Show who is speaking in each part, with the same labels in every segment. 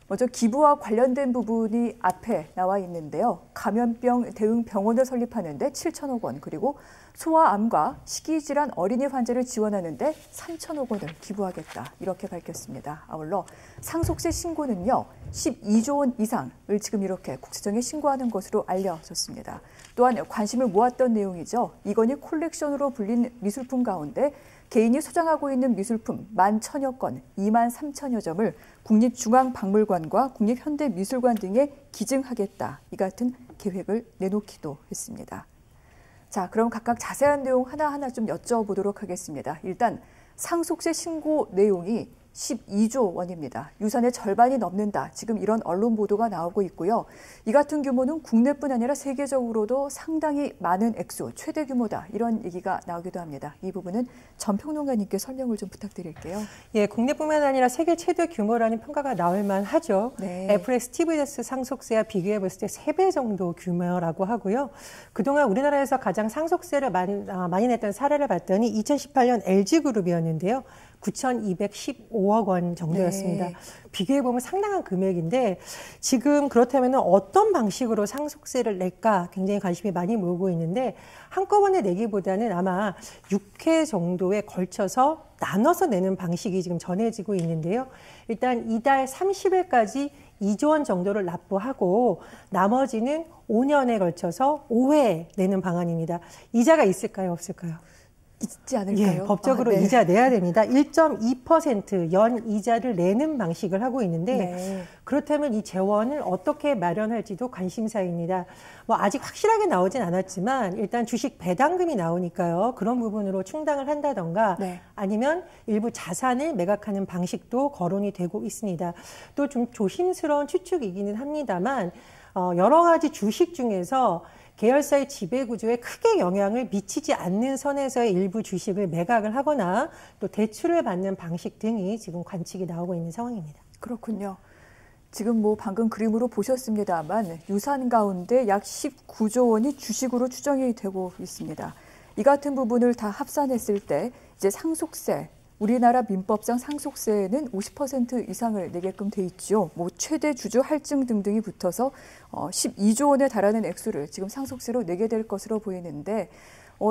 Speaker 1: 먼저 기부와 관련된 부분이 앞에 나와 있는데요. 감염병 대응 병원을 설립하는 데 7천억 원, 그리고 소아암과 식이질환 어린이 환자를 지원하는 데 3천억 원을 기부하겠다, 이렇게 밝혔습니다. 아울러 상속세 신고는요, 12조 원 이상을 지금 이렇게 국세청에 신고하는 것으로 알려졌습니다. 또한 관심을 모았던 내용이죠. 이건희 콜렉션으로 불린 미술품 가운데 개인이 소장하고 있는 미술품 11,000여 건, 23,000여 점을 국립중앙박물관과 국립현대미술관 등에 기증하겠다, 이 같은 계획을 내놓기도 했습니다. 자, 그럼 각각 자세한 내용 하나하나 좀 여쭤보도록 하겠습니다. 일단 상속세 신고 내용이 12조 원입니다. 유산의 절반이 넘는다. 지금 이런 언론 보도가 나오고 있고요. 이 같은 규모는 국내뿐 아니라 세계적으로도 상당히 많은 액수, 최대 규모다, 이런 얘기가 나오기도 합니다. 이 부분은 전 평론가님께 설명을 좀 부탁드릴게요.
Speaker 2: 예, 국내뿐만 아니라 세계 최대 규모라는 평가가 나올 만하죠.
Speaker 1: 네.
Speaker 2: 애플의 스티브 잡스 상속세와 비교해 봤을 때 3배 정도 규모라고 하고요. 그동안 우리나라에서 가장 상속세를 많이 냈던 사례를 봤더니 2018년 LG그룹이었는데요. 9,215억 원 정도였습니다.
Speaker 1: 네.
Speaker 2: 비교해보면 상당한 금액인데, 지금 그렇다면 어떤 방식으로 상속세를 낼까 굉장히 관심이 많이 모으고 있는데, 한꺼번에 내기보다는 아마 6회 정도에 걸쳐서 나눠서 내는 방식이 지금 전해지고 있는데요. 일단 이달 30일까지 2조 원 정도를 납부하고 나머지는 5년에 걸쳐서 5회 내는 방안입니다. 이자가 있을까요, 없을까요?
Speaker 1: 있지 않을까요?
Speaker 2: 예, 법적으로
Speaker 1: 네.
Speaker 2: 이자 내야 됩니다. 1.2% 연 이자를 내는 방식을 하고 있는데,
Speaker 1: 네.
Speaker 2: 그렇다면 이 재원을 어떻게 마련할지도 관심사입니다. 뭐 아직 확실하게 나오진 않았지만 일단 주식 배당금이 나오니까요. 그런 부분으로 충당을 한다던가,
Speaker 1: 네.
Speaker 2: 아니면 일부 자산을 매각하는 방식도 거론이 되고 있습니다. 또 좀 조심스러운 추측이기는 합니다만, 여러 가지 주식 중에서 계열사의 지배구조에 크게 영향을 미치지 않는 선에서의 일부 주식을 매각을 하거나 또 대출을 받는 방식 등이 지금 관측이 나오고 있는 상황입니다.
Speaker 1: 그렇군요. 지금 뭐 방금 그림으로 보셨습니다만 유산 가운데 약 19조 원이 주식으로 추정이 되고 있습니다. 이 같은 부분을 다 합산했을 때 이제 상속세, 우리나라 민법상 상속세는 50% 이상을 내게끔 돼 있죠. 뭐 최대 주주 할증 등등이 붙어서 12조 원에 달하는 액수를 지금 상속세로 내게 될 것으로 보이는데,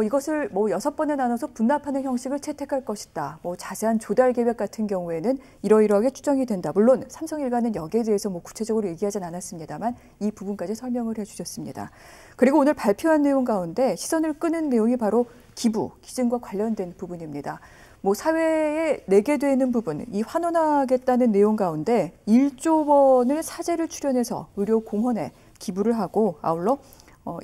Speaker 1: 이것을 뭐 6번에 나눠서 분납하는 형식을 채택할 것이다. 뭐 자세한 조달 계획 같은 경우에는 이러이러하게 추정이 된다. 물론 삼성일가는 여기에 대해서 뭐 구체적으로 얘기하진 않았습니다만 이 부분까지 설명을 해주셨습니다. 그리고 오늘 발표한 내용 가운데 시선을 끄는 내용이 바로 기부, 기증과 관련된 부분입니다. 뭐 사회에 내게 되는 부분, 이 환원하겠다는 내용 가운데 1조 원을 사재를 출연해서 의료 공헌에 기부를 하고, 아울러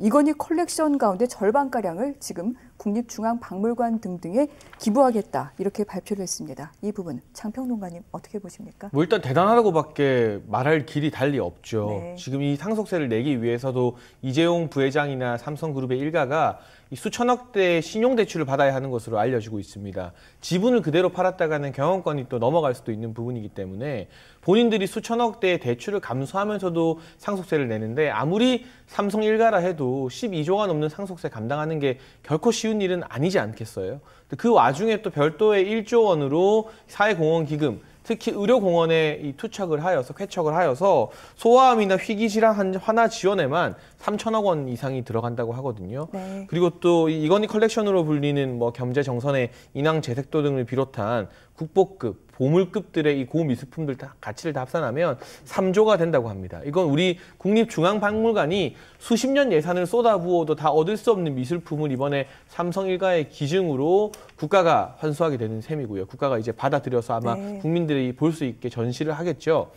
Speaker 1: 이건희 컬렉션 가운데 절반가량을 지금 국립중앙박물관 등등에 기부하겠다, 이렇게 발표를 했습니다. 이 부분 장 평론가님 어떻게 보십니까?
Speaker 3: 뭐 일단 대단하다고밖에 말할 길이 달리 없죠.
Speaker 1: 네.
Speaker 3: 지금 이 상속세를 내기 위해서도 이재용 부회장이나 삼성그룹의 일가가 이 수천억 대의 신용대출을 받아야 하는 것으로 알려지고 있습니다. 지분을 그대로 팔았다가는 경영권이 또 넘어갈 수도 있는 부분이기 때문에 본인들이 수천억 대의 대출을 감수하면서도 상속세를 내는데, 아무리 삼성 일가라 해도 12조가 넘는 상속세 감당하는 게 결코 쉬운 일은 아니지 않겠어요? 그 와중에 또 별도의 1조 원으로 사회공헌기금, 특히 의료공헌에 이 투척을 하여서, 쾌척을 하여서 소아암이나 희귀질환 환자 지원에만 3천억 원 이상이 들어간다고 하거든요.
Speaker 1: 네.
Speaker 3: 그리고 또 이건희 컬렉션으로 불리는 뭐 겸재정선의 인왕재색도 등을 비롯한 국보급, 보물급들의 이 고미술품들 가치를 다 합산하면 3조가 된다고 합니다. 이건 우리 국립중앙박물관이 수십 년 예산을 쏟아부어도 다 얻을 수 없는 미술품을 이번에 삼성일가의 기증으로 국가가 환수하게 되는 셈이고요. 국가가 이제 받아들여서 아마
Speaker 1: 네.
Speaker 3: 국민들이 볼 수 있게 전시를 하겠죠.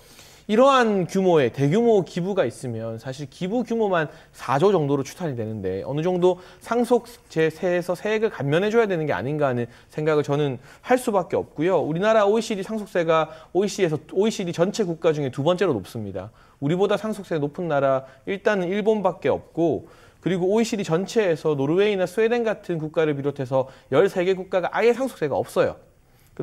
Speaker 3: 이러한 규모의 대규모 기부가 있으면 사실 기부 규모만 4조 정도로 추산이 되는데, 어느 정도 상속세에서 세액을 감면해줘야 되는 게 아닌가 하는 생각을 저는 할 수밖에 없고요. 우리나라 OECD 상속세가 OECD 전체 국가 중에 2번째로 높습니다. 우리보다 상속세가 높은 나라 일단은 일본밖에 없고, 그리고 OECD 전체에서 노르웨이나 스웨덴 같은 국가를 비롯해서 13개 국가가 아예 상속세가 없어요.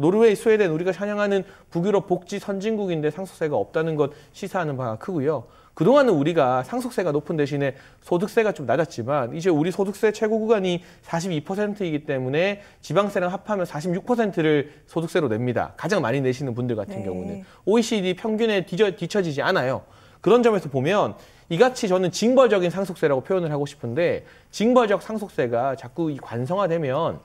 Speaker 3: 노르웨이, 스웨덴 우리가 찬양하는 북유럽 복지 선진국인데 상속세가 없다는 것 시사하는 바가 크고요. 그동안은 우리가 상속세가 높은 대신에 소득세가 좀 낮았지만 이제 우리 소득세 최고 구간이 42%이기 때문에 지방세랑 합하면 46%를 소득세로 냅니다. 가장 많이 내시는 분들 같은 경우는. OECD 평균에 뒤처지지 않아요. 그런 점에서 보면 이같이 저는 징벌적인 상속세라고 표현을 하고 싶은데 징벌적 상속세가 자꾸 관성화되면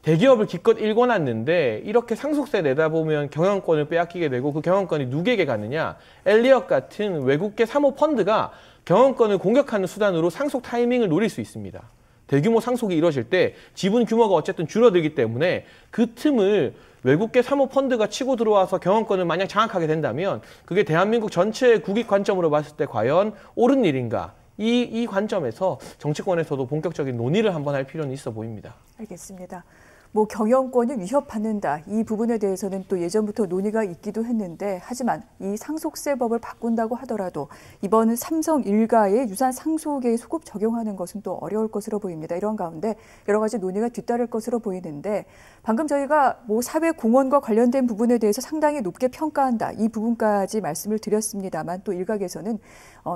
Speaker 3: 대기업을 기껏 일궈놨는데 이렇게 상속세 내다 보면 경영권을 빼앗기게 되고 그 경영권이 누구에게 가느냐. 엘리엇 같은 외국계 사모펀드가 경영권을 공격하는 수단으로 상속 타이밍을 노릴 수 있습니다. 대규모 상속이 이루어질 때 지분 규모가 어쨌든 줄어들기 때문에 그 틈을 외국계 사모펀드가 치고 들어와서 경영권을 만약 장악하게 된다면 그게 대한민국 전체의 국익 관점으로 봤을 때 과연 옳은 일인가. 이 관점에서 정치권에서도 본격적인 논의를 한번 할 필요는 있어 보입니다.
Speaker 1: 알겠습니다. 뭐 경영권을 위협받는다. 이 부분에 대해서는 또 예전부터 논의가 있기도 했는데 하지만 이 상속세법을 바꾼다고 하더라도 이번 삼성 일가의 유산 상속에 소급 적용하는 것은 또 어려울 것으로 보입니다. 이런 가운데 여러 가지 논의가 뒤따를 것으로 보이는데 방금 저희가 뭐 사회 공헌과 관련된 부분에 대해서 상당히 높게 평가한다. 이 부분까지 말씀을 드렸습니다만 또 일각에서는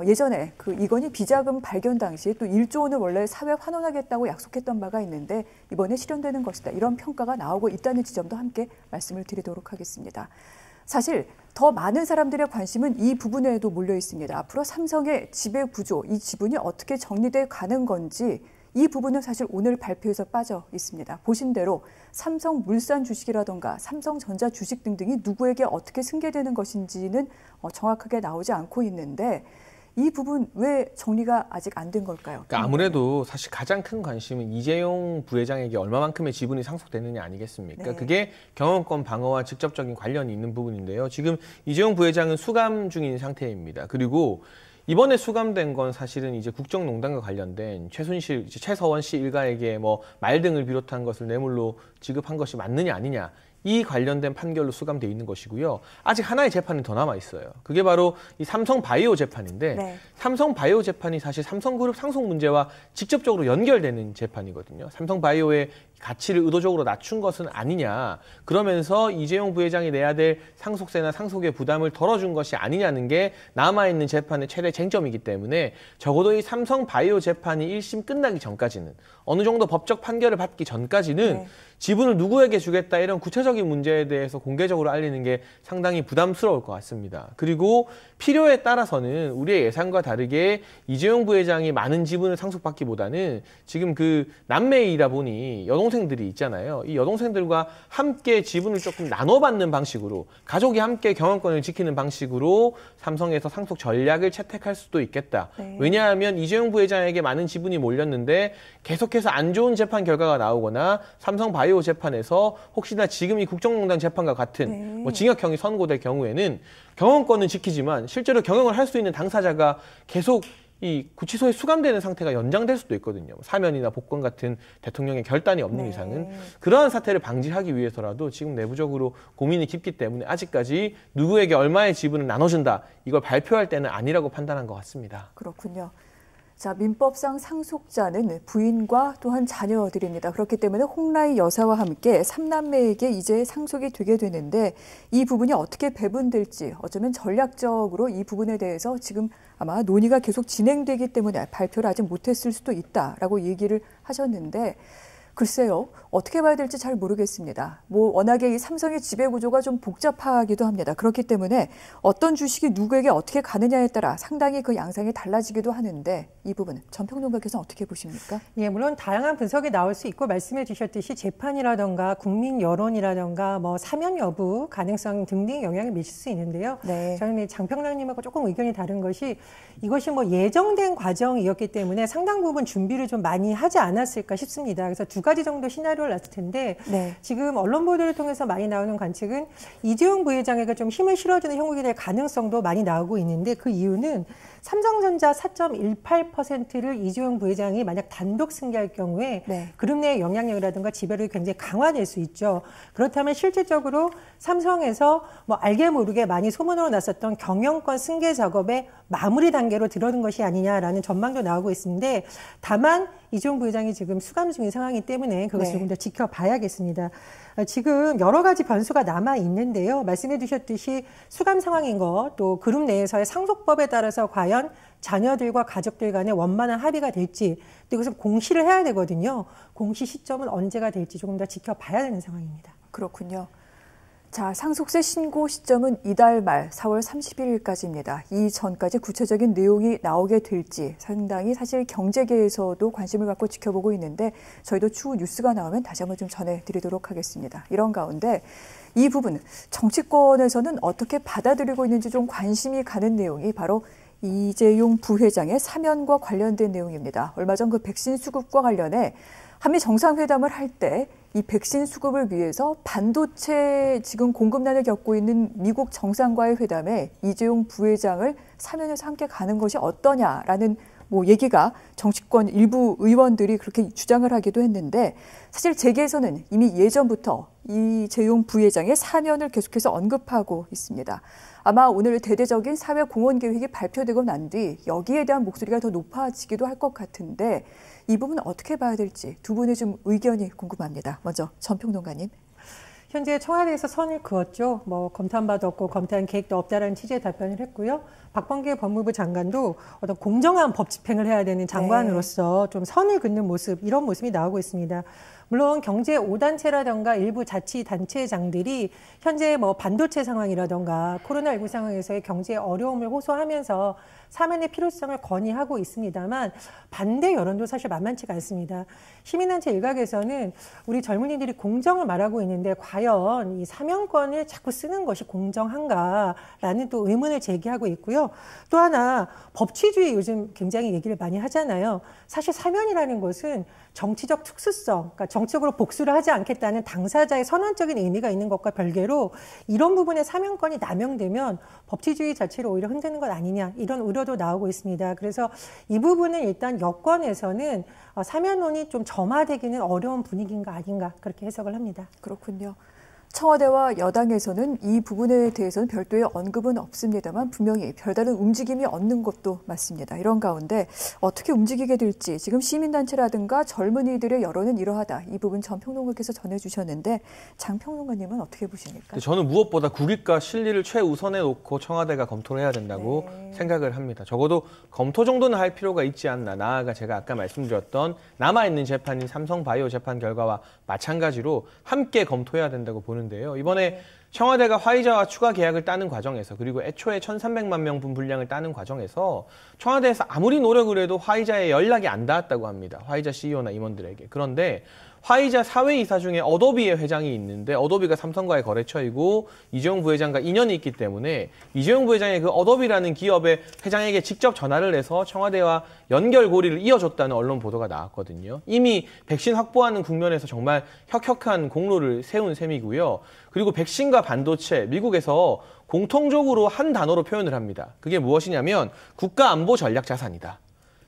Speaker 1: 예전에 그 이건희 비자금 발견 당시에 또 1조 원을 원래 사회 환원하겠다고 약속했던 바가 있는데 이번에 실현되는 것이다. 이런 평가가 나오고 있다는 지점도 함께 말씀을 드리도록 하겠습니다. 사실 더 많은 사람들의 관심은 이 부분에도 몰려 있습니다. 앞으로 삼성의 지배 구조, 이 지분이 어떻게 정리돼 가는 건지 이 부분은 사실 오늘 발표에서 빠져 있습니다. 보신 대로 삼성물산 주식이라던가 삼성전자 주식 등등이 누구에게 어떻게 승계되는 것인지는 정확하게 나오지 않고 있는데 이 부분 왜 정리가 아직 안 된 걸까요?
Speaker 3: 그러니까 아무래도 사실 가장 큰 관심은 이재용 부회장에게 얼마만큼의 지분이 상속되느냐 아니겠습니까?
Speaker 1: 네.
Speaker 3: 그게 경영권 방어와 직접적인 관련이 있는 부분인데요. 지금 이재용 부회장은 수감 중인 상태입니다. 그리고 이번에 수감된 건 사실은 이제 국정농단과 관련된 최순실, 최서원 씨 일가에게 뭐 말 등을 비롯한 것을 뇌물로 지급한 것이 맞느냐 아니냐. 이 관련된 판결로 수감돼 있는 것이고요. 아직 하나의 재판이 더 남아 있어요. 그게 바로 이 삼성바이오 재판인데
Speaker 1: 네.
Speaker 3: 삼성바이오 재판이 사실 삼성그룹 상속 문제와 직접적으로 연결되는 재판이거든요. 삼성바이오의 가치를 의도적으로 낮춘 것은 아니냐. 그러면서 이재용 부회장이 내야 될 상속세나 상속의 부담을 덜어준 것이 아니냐는 게 남아있는 재판의 최대 쟁점이기 때문에 적어도 이 삼성바이오 재판이 1심 끝나기 전까지는 어느 정도 법적 판결을 받기 전까지는
Speaker 1: 네.
Speaker 3: 지분을 누구에게 주겠다 이런 구체적인 문제에 대해서 공개적으로 알리는 게 상당히 부담스러울 것 같습니다. 그리고 필요에 따라서는 우리의 예상과 다르게 이재용 부회장이 많은 지분을 상속받기보다는 지금 그 남매이다 보니 여동생들이 있잖아요. 이 여동생들과 함께 지분을 조금 나눠받는 방식으로 가족이 함께 경영권을 지키는 방식으로 삼성에서 상속 전략을 채택할 수도 있겠다.
Speaker 1: 네.
Speaker 3: 왜냐하면 이재용 부회장에게 많은 지분이 몰렸는데 계속해서 안 좋은 재판 결과가 나오거나 삼성바이오 재판에서 혹시나 지금 이 국정농단 재판과 같은
Speaker 1: 네.
Speaker 3: 뭐 징역형이 선고될 경우에는 경영권은 지키지만 실제로 경영을 할 수 있는 당사자가 계속 이 구치소에 수감되는 상태가 연장될 수도 있거든요. 사면이나 복권 같은 대통령의 결단이 없는
Speaker 1: 네.
Speaker 3: 이상은 그러한 사태를 방지하기 위해서라도 지금 내부적으로 고민이 깊기 때문에 아직까지 누구에게 얼마의 지분을 나눠준다 이걸 발표할 때는 아니라고 판단한 것 같습니다.
Speaker 1: 그렇군요. 자, 민법상 상속자는 부인과 또한 자녀들입니다. 그렇기 때문에 홍라희 여사와 함께 3남매에게 이제 상속이 되게 되는데 이 부분이 어떻게 배분될지 어쩌면 전략적으로 이 부분에 대해서 지금 아마 논의가 계속 진행되기 때문에 발표를 아직 못했을 수도 있다라고 얘기를 하셨는데 글쎄요. 어떻게 봐야 될지 잘 모르겠습니다. 뭐 워낙에 이 삼성의 지배 구조가 좀 복잡하기도 합니다. 그렇기 때문에 어떤 주식이 누구에게 어떻게 가느냐에 따라 상당히 그 양상이 달라지기도 하는데 이 부분은 전 평론가께서는 어떻게 보십니까?
Speaker 2: 예, 물론 다양한 분석이 나올 수 있고 말씀해 주셨듯이 재판이라던가 국민 여론이라던가 뭐 사면 여부 가능성 등등 영향을 미칠 수 있는데요.
Speaker 1: 네.
Speaker 2: 저는 장 평론가님하고 조금 의견이 다른 것이 이것이 뭐 예정된 과정이었기 때문에 상당 부분 준비를 좀 많이 하지 않았을까 싶습니다. 그래서 두 가지 정도 시나리오를 놨을 텐데
Speaker 1: 네.
Speaker 2: 지금 언론 보도를 통해서 많이 나오는 관측은 이재용 부회장에게 좀 힘을 실어주는 형국이 될 가능성도 많이 나오고 있는데 그 이유는 삼성전자 4.18%를 이재용 부회장이 만약 단독 승계할 경우에
Speaker 1: 네.
Speaker 2: 그룹 내의 영향력이라든가 지배력이 굉장히 강화될 수 있죠. 그렇다면 실질적으로 삼성에서 뭐 알게 모르게 많이 소문으로 났었던 경영권 승계 작업의 마무리 단계로 들어든 것이 아니냐라는 전망도 나오고 있는데 다만 이재용 부회장이 지금 수감 중인 상황이기 때문에 그것을 조금 더 지켜봐야겠습니다. 지금 여러 가지 변수가 남아 있는데요. 말씀해 주셨듯이 수감 상황인 것, 또 그룹 내에서의 상속법에 따라서 과연 자녀들과 가족들 간에 원만한 합의가 될지, 또 이것을 공시를 해야 되거든요. 공시 시점은 언제가 될지 조금 더 지켜봐야 되는 상황입니다.
Speaker 1: 그렇군요. 자, 상속세 신고 시점은 이달 말 4월 31일까지입니다. 이 전까지 구체적인 내용이 나오게 될지 상당히 사실 경제계에서도 관심을 갖고 지켜보고 있는데 저희도 추후 뉴스가 나오면 다시 한번 좀 전해드리도록 하겠습니다. 이런 가운데 이 부분 정치권에서는 어떻게 받아들이고 있는지 좀 관심이 가는 내용이 바로 이재용 부회장의 사면과 관련된 내용입니다. 얼마 전 그 백신 수급과 관련해 한미 정상회담을 할 때 이 백신 수급을 위해서 반도체 지금 공급난을 겪고 있는 미국 정상과의 회담에 이재용 부회장을 사면해서 함께 가는 것이 어떠냐라는 얘기가 정치권 일부 의원들이 그렇게 주장을 하기도 했는데 사실 재계에서는 이미 예전부터 이재용 부회장의 사면을 계속해서 언급하고 있습니다. 아마 오늘 대대적인 사회 공헌 계획이 발표되고 난 뒤 여기에 대한 목소리가 더 높아지기도 할 것 같은데 이 부분 어떻게 봐야 될지 두 분의 좀 의견이 궁금합니다. 먼저 전 평론가님.
Speaker 2: 현재 청와대에서 선을 그었죠. 검토한 바도 없고 검토한 계획도 없다라는 취지의 답변을 했고요. 박범계 법무부 장관도 어떤 공정한 법 집행을 해야 되는 장관으로서 좀 선을 긋는 모습, 이런 모습이 나오고 있습니다. 물론 경제 5단체라든가 일부 자치단체장들이 현재 반도체 상황이라든가 코로나19 상황에서의 경제 어려움을 호소하면서 사면의 필요성을 건의하고 있습니다만 반대 여론도 사실 만만치가 않습니다. 시민단체 일각에서는 우리 젊은이들이 공정을 말하고 있는데 과연 이 사면권을 자꾸 쓰는 것이 공정한가라는 또 의문을 제기하고 있고요. 또 하나 법치주의 요즘 굉장히 얘기를 많이 하잖아요. 사실 사면이라는 것은 정치적 특수성, 그러니까 정치적으로 복수를 하지 않겠다는 당사자의 선언적인 의미가 있는 것과 별개로 이런 부분에 사면권이 남용되면 법치주의 자체를 오히려 흔드는 것 아니냐, 이런 우려도 나오고 있습니다. 그래서 이 부분은 일단 여권에서는 사면론이 좀 점화되기는 어려운 분위기인가 아닌가 그렇게 해석을 합니다.
Speaker 1: 그렇군요. 청와대와 여당에서는 이 부분에 대해서는 별도의 언급은 없습니다만 분명히 별다른 움직임이 없는 것도 맞습니다. 이런 가운데 어떻게 움직이게 될지 지금 시민단체라든가 젊은이들의 여론은 이러하다. 이 부분 전 평론가께서 전해주셨는데 장 평론가님은 어떻게 보십니까?
Speaker 3: 저는 무엇보다 국익과 실리를 최우선에 놓고 청와대가 검토를 해야 된다고 생각을 합니다. 적어도 검토 정도는 할 필요가 있지 않나. 나아가 제가 아까 말씀드렸던 남아있는 재판인 삼성바이오 재판 결과와 마찬가지로 함께 검토해야 된다고 보는 데요. 이번에 청와대가 화이자와 추가 계약을 따는 과정에서 그리고 애초에 1,300만 명분 분량을 따는 과정에서 청와대에서 아무리 노력을 해도 화이자에 연락이 안 닿았다고 합니다. 화이자 CEO나 임원들에게. 그런데 화이자 사회이사 중에 어도비의 회장이 있는데 어도비가 삼성과의 거래처이고 이재용 부회장과 인연이 있기 때문에 이재용 부회장의 그 어도비라는 기업의 회장에게 직접 전화를 해서 청와대와 연결고리를 이어줬다는 언론 보도가 나왔거든요. 이미 백신 확보하는 국면에서 정말 혁혁한 공로를 세운 셈이고요. 그리고 백신과 반도체, 미국에서 공통적으로 한 단어로 표현을 합니다. 그게 무엇이냐면 국가안보전략자산이다.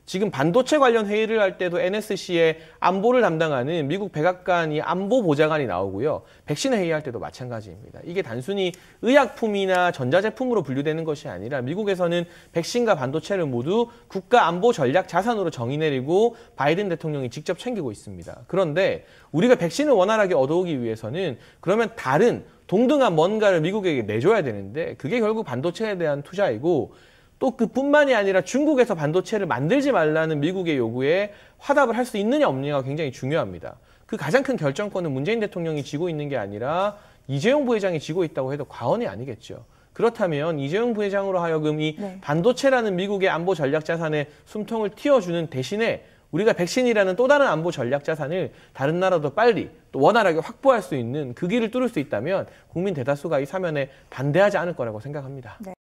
Speaker 3: 지금 반도체 관련 회의를 할 때도 NSC의 안보를 담당하는 미국 백악관이 안보보좌관이 나오고요. 백신 회의할 때도 마찬가지입니다. 이게 단순히 의약품이나 전자제품으로 분류되는 것이 아니라 미국에서는 백신과 반도체를 모두 국가안보전략자산으로 정의 내리고 바이든 대통령이 직접 챙기고 있습니다. 그런데 우리가 백신을 원활하게 얻어오기 위해서는 그러면 다른 동등한 뭔가를 미국에게 내줘야 되는데 그게 결국 반도체에 대한 투자이고 또 그뿐만이 아니라 중국에서 반도체를 만들지 말라는 미국의 요구에 화답을 할 수 있느냐 없느냐가 굉장히 중요합니다. 그 가장 큰 결정권은 문재인 대통령이 쥐고 있는 게 아니라 이재용 부회장이 쥐고 있다고 해도 과언이 아니겠죠. 그렇다면 이재용 부회장으로 하여금 이 반도체라는 미국의 안보 전략 자산에 숨통을 틔워주는 대신에 우리가 백신이라는 또 다른 안보 전략 자산을 다른 나라도 빨리 또 원활하게 확보할 수 있는 그 길을 뚫을 수 있다면 국민 대다수가 이 사면에 반대하지 않을 거라고 생각합니다.
Speaker 1: 네.